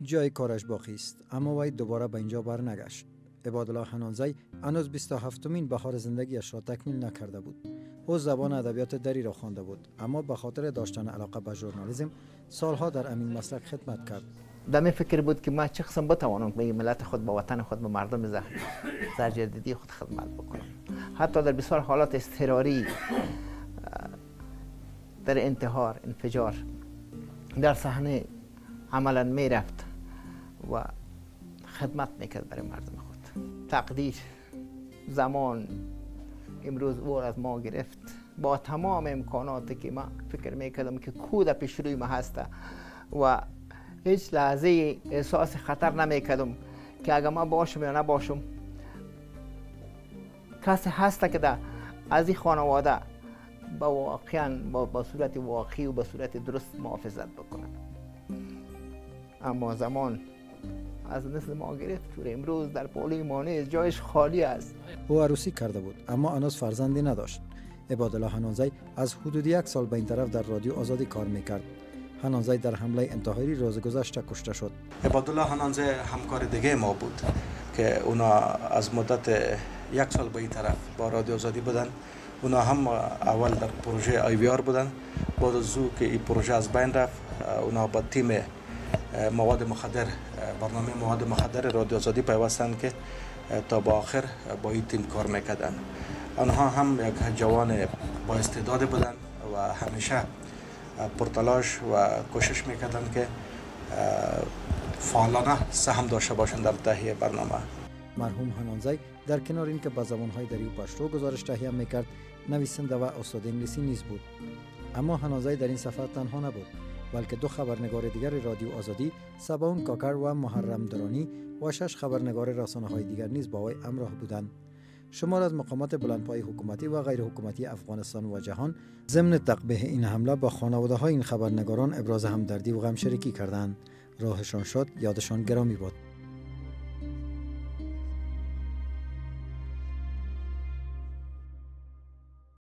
جای کارش باقی است، اما وی دوباره به اینجا برنگشت. عبادالله حنانزی هنوز 27مین بهار زندگیش را تکمیل نکرده بود. او زبان ادبیات دری را خوانده بود، اما به خاطر داشتن علاقه به ژورنالیسم سالها در امین مسلک خدمت کرد. دمی فکر بود که ما چه قسم بتوانم به ملت خود، به وطن خود، به مردم زرجدیدی خود خدمت بکنم. حتی در بسیار حالات اضطراری، در انتحار، انفجار، در صحنه عملا می رفت و خدمت میکرد برای مردم خود. تقدیر، زمان امروز او از ما گرفت با تمام امکاناتی که من فکر میکردم که کود پیش روی ما هست و هیچ لحظه احساس خطر نمیکردم که اگر من باشم یا نباشم کسی هست که از این خانواده واقعا با صورت واقعی و با صورت درست محافظت بکنه. اما زمان از نسل ما گرفت و امروز در پالوی مانع جایش خالی است. او عروسی کرده بود اما هنوز فرزندی نداشت. عبادالله حنانزی از حدود 1 سال به این طرف در رادیو آزادی کار میکرد. حنانزی در حمله انتحاری روز گذشته کشته شد. عبادالله حنانزی همکار دیگه ما بود که اونا از مدت 1 سال به این طرف با رادیو آزادی بودن. اونا هم اول در پروژه آیویار بودن. بعد از او که این پروژه از بین رفت، اونا با تیم مواد مخدر، برنامه مواد مخدر رادیو آزادی پیوستند که تا با آخر با این تیم کار میکردن. آنها هم یک جوان با استعداد بودن و همیشه پرتلاش و کوشش میکردن که فعالانه سهم داشته باشند در تهیه برنامه. مرحوم حنانزی در کنار اینکه با زبانهای دری و پشتو گزارش تهیه میکرد، نویسنده و استاد انگلیسی نیز بود. اما حنانزی در این سفر تنها نبود، بلکه 2 خبرنگار دیگر رادیو آزادی، سباون کاکر و محرم درانی و 6 خبرنگار رسانه‌های دیگر نیز با وی همراه بودند. شمار از مقامات بلندپایه حکومتی و غیر حکومتی افغانستان و جهان ضمن تقبیح این حمله با خانواده‌های این خبرنگاران ابراز همدردی و غمشریکی کردند. راهشان شد، یادشان گرامی باد.